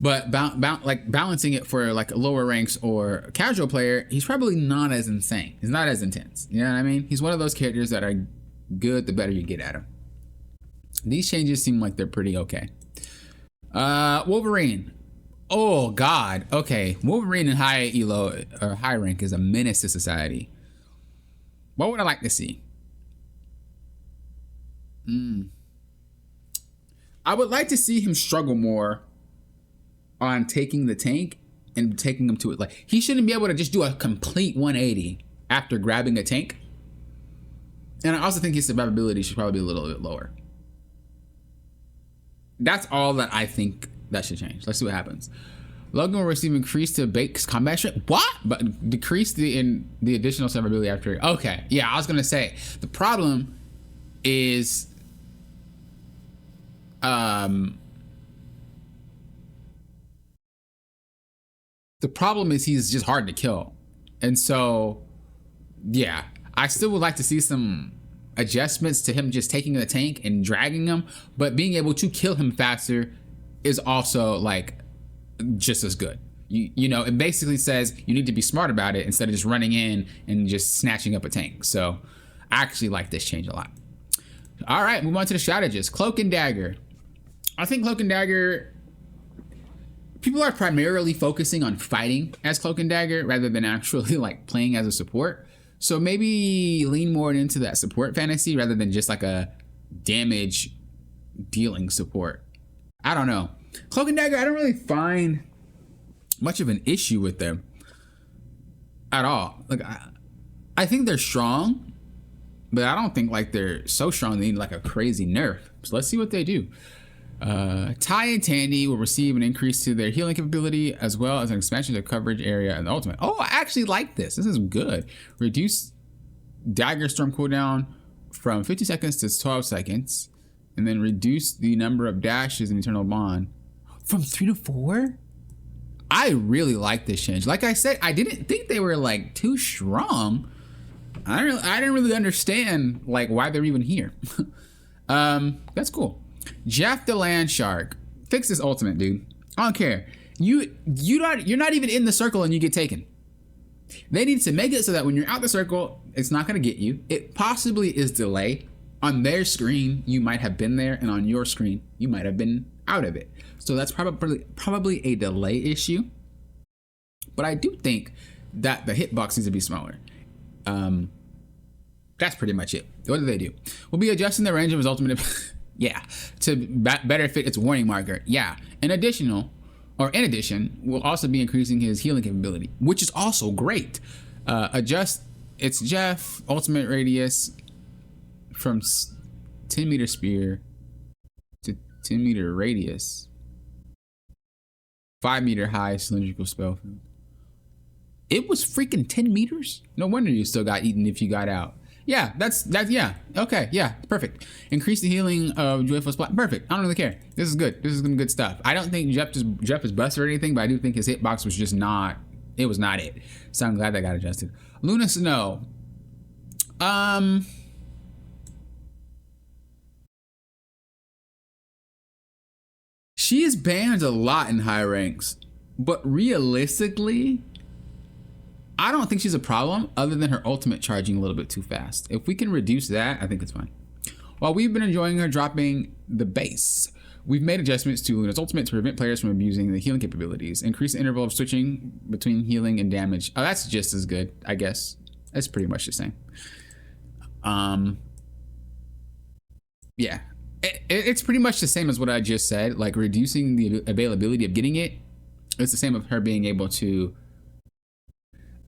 But like balancing it for like lower ranks or a casual player, he's probably not as insane. He's not as intense. You know what I mean? He's one of those characters that are good the better you get at him. These changes seem like they're pretty okay. Wolverine. Oh God. Okay. Wolverine in high elo or high rank is a menace to society. What would I like to see? I would like to see him struggle more on taking the tank and taking him to it. Like, he shouldn't be able to just do a complete 180 after grabbing a tank. And I also think his survivability should probably be a little bit lower. That's all that I think that should change. Let's see what happens. Logan will receive increased to base combat strength. What? But decrease the additional survivability after. Okay. Yeah, I was gonna say the problem is he's just hard to kill. And so, yeah, I still would like to see some adjustments to him just taking the tank and dragging him, but being able to kill him faster is also like just as good. You know, it basically says you need to be smart about it instead of just running in and just snatching up a tank. So I actually like this change a lot. All right, move on to the strategist. Cloak and Dagger. I think Cloak and Dagger, people are primarily focusing on fighting as Cloak and Dagger rather than actually like playing as a support. So maybe lean more into that support fantasy rather than just like a damage dealing support. I don't know. Cloak and Dagger, I don't really find much of an issue with them at all. Like, I think they're strong, but I don't think like they're so strong they need like a crazy nerf. So let's see what they do. Ty and Tandy will receive an increase to their healing capability as well as an expansion to coverage area and the ultimate. Oh, I actually like this. This is good. Reduce Dagger Storm cooldown from 50 seconds to 12 seconds. And then reduce the number of dashes in Eternal Bond from 3 to 4. I really like this change. Like I said, I didn't think they were like too strong. I didn't really understand like why they're even here. That's cool. Jeff the Land Shark. Fix this ultimate, dude. I don't care. You're not even in the circle and you get taken. They need to make it so that when you're out the circle, it's not going to get you. It possibly is delay. On their screen, you might have been there, and on your screen, you might have been out of it. So that's probably a delay issue. But I do think that the hitbox needs to be smaller. That's pretty much it. What do they do? We'll be adjusting the range of his ultimate. Yeah, to better fit its warning marker. Yeah, in addition, we'll also be increasing his healing capability, which is also great. Adjust its Jeff ultimate radius from 10 meter spear to 10 meter radius. 5 meter high cylindrical spell field. It was freaking 10 meters? No wonder you still got eaten if you got out. Yeah, that's yeah. Okay, yeah, perfect. Increase the healing of Joyful Splat. Perfect. I don't really care. This is good. This is good stuff. I don't think Jeff is busted or anything, but I do think his hitbox was just not. It was not it. So I'm glad that got adjusted. Luna Snow. She is banned a lot in high ranks, but realistically, I don't think she's a problem other than her ultimate charging a little bit too fast. If we can reduce that, I think it's fine. While we've been enjoying her dropping the base, we've made adjustments to Luna's ultimate to prevent players from abusing the healing capabilities. Increase the interval of switching between healing and damage. Oh, that's just as good, I guess. That's pretty much the same. Yeah, it's pretty much the same as what I just said. Like reducing the availability of getting it. It's the same of her being able to.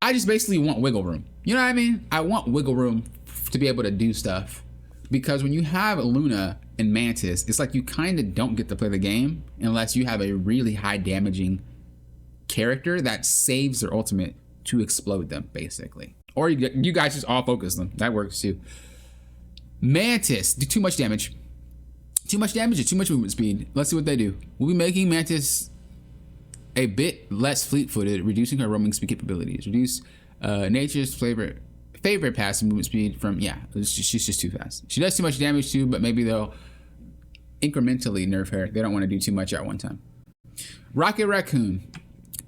I just basically want wiggle room. You know what I mean? I want wiggle room to be able to do stuff. Because when you have Luna and Mantis, it's like you kind of don't get to play the game unless you have a really high damaging character that saves their ultimate to explode them, basically. Or you guys just all focus them. That works too. Mantis, do too much damage. Too much damage or too much movement speed. Let's see what they do. We'll be making Mantis a bit less fleet-footed, reducing her roaming speed capabilities. Reduce nature's favorite passive movement speed from, yeah, she's just too fast. She does too much damage too, but maybe they'll incrementally nerf her. They don't want to do too much at one time. Rocket Raccoon.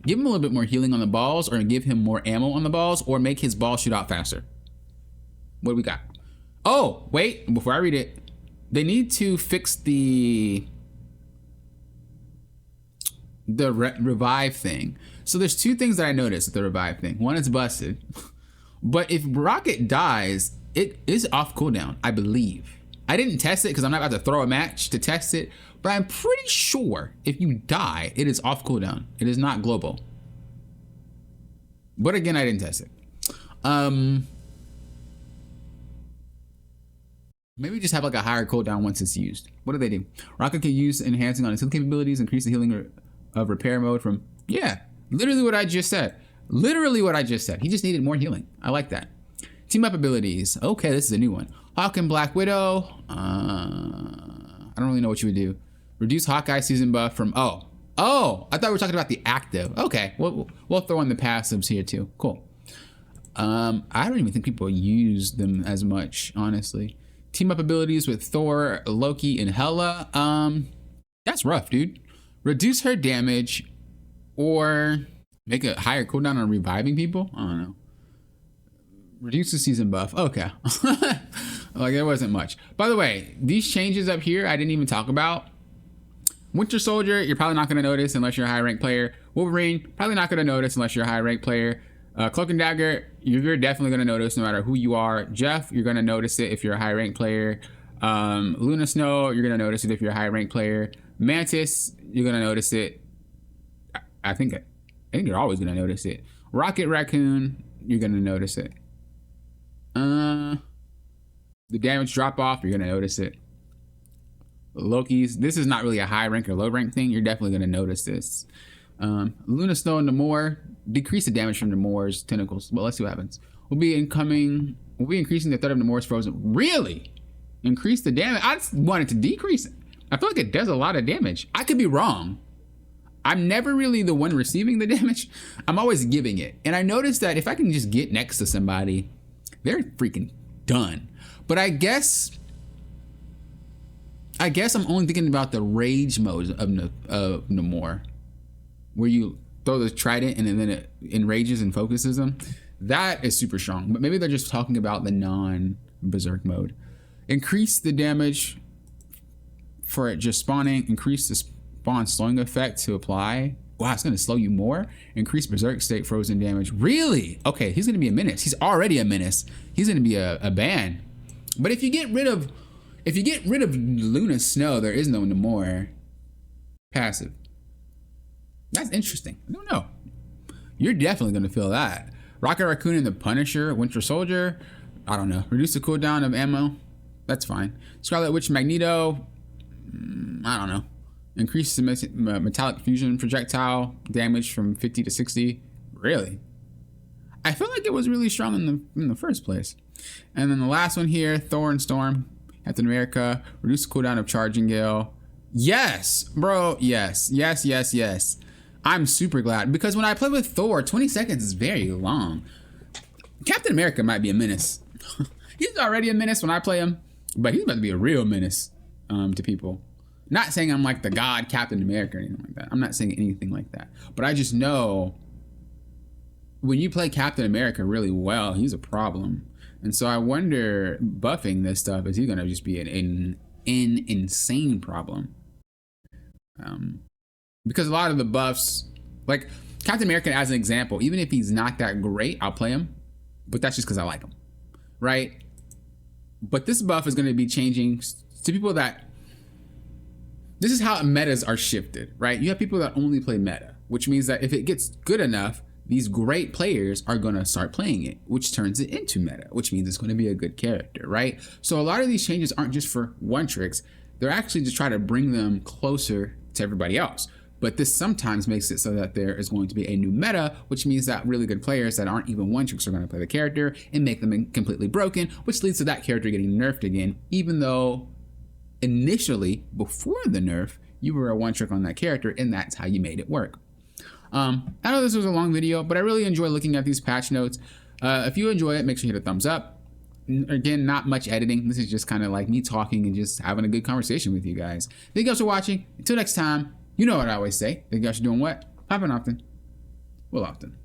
Give him a little bit more healing on the balls, or give him more ammo on the balls, or make his ball shoot out faster. What do we got? Oh, wait, before I read it, they need to fix the revive thing. So there's two things that I noticed with the revive thing. One, it's busted. But if Rocket dies, it is off cooldown, I believe. I didn't test it because I'm not about to throw a match to test it, but I'm pretty sure if you die, it is off cooldown. It is not global. But again, I didn't test it. Maybe just have like a higher cooldown once it's used. What do they do? Rocket can use enhancing on its healing capabilities, increase the healing of repair mode from, yeah, literally what I just said. Literally what I just said. He just needed more healing. I like that. Team up abilities. Okay, this is a new one. Hawk and Black Widow. I don't really know what you would do. Reduce Hawkeye season buff from, oh, I thought we were talking about the active. Okay, we'll throw in the passives here too. Cool. I don't even think people use them as much, honestly. Team up abilities with Thor, Loki, and Hela. That's rough, dude. Reduce her damage or make a higher cooldown on reviving people. I don't know. Reduce the season buff. Okay. Like there wasn't much. By the way, these changes up here, I didn't even talk about. Winter Soldier, you're probably not going to notice unless you're a high rank player. Wolverine, probably not going to notice unless you're a high rank player. Cloak and Dagger, you're definitely going to notice no matter who you are. Jeff, you're going to notice it if you're a high rank player. Luna Snow, you're going to notice it if you're a high rank player. Mantis, you're going to notice it. I think you're always going to notice it. Rocket Raccoon, you're going to notice it. The damage drop off, you're going to notice it. Loki's, this is not really a high rank or low rank thing. You're definitely going to notice this. Luna Snow and Namor, decrease the damage from Namor's tentacles. Well, let's see what happens. We'll be increasing the threat of Namor's frozen. Really? Increase the damage? I just wanted to decrease it. I feel like it does a lot of damage. I could be wrong. I'm never really the one receiving the damage. I'm always giving it. And I noticed that if I can just get next to somebody, they're freaking done. But I guess I'm only thinking about the rage mode of Namor, where you throw the trident and then it enrages and focuses them. That is super strong. But maybe they're just talking about the non-berserk mode. Increase the damage for it just spawning. Increase the spawn slowing effect to apply. Wow, it's going to slow you more. Increase berserk state frozen damage. Really? Okay, he's going to be a menace. He's already a menace. He's going to be a ban. But if you get rid of Luna Snow, there is no Namor passive. That's interesting. I don't know. You're definitely going to feel that. Rocket Raccoon and the Punisher, Winter Soldier. I don't know. Reduce the cooldown of ammo. That's fine. Scarlet Witch, Magneto. I don't know. Increase the metallic fusion projectile damage from 50 to 60. Really? I feel like it was really strong in the first place. And then the last one here, Thor and Storm, Captain America. Reduce the cooldown of Charging Gale. Yes, bro. Yes. I'm super glad because when I play with Thor, 20 seconds is very long. Captain America might be a menace. He's already a menace when I play him, but he's about to be a real menace to people. Not saying I'm like the god Captain America or anything like that. I'm not saying anything like that. But I just know when you play Captain America really well, he's a problem. And so I wonder, buffing this stuff, is he going to just be an insane problem? Because a lot of the buffs, like Captain America as an example, even if he's not that great, I'll play him. But that's just because I like him, right? But this buff is going to be changing to people that, this is how metas are shifted, right? You have people that only play meta, which means that if it gets good enough, these great players are going to start playing it, which turns it into meta, which means it's going to be a good character, right? So a lot of these changes aren't just for one tricks. They're actually just trying to bring them closer to everybody else. But this sometimes makes it so that there is going to be a new meta, which means that really good players that aren't even one tricks are going to play the character and make them completely broken, which leads to that character getting nerfed again, even though initially, before the nerf, you were a one trick on that character, and that's how you made it work. I know this was a long video, but I really enjoy looking at these patch notes. If you enjoy it, make sure you hit a thumbs up. Again, not much editing. This is just kind of like me talking and just having a good conversation with you guys. Thank you guys for watching. Until next time, you know what I always say. Thank you guys for doing what? Popping often. Well, often.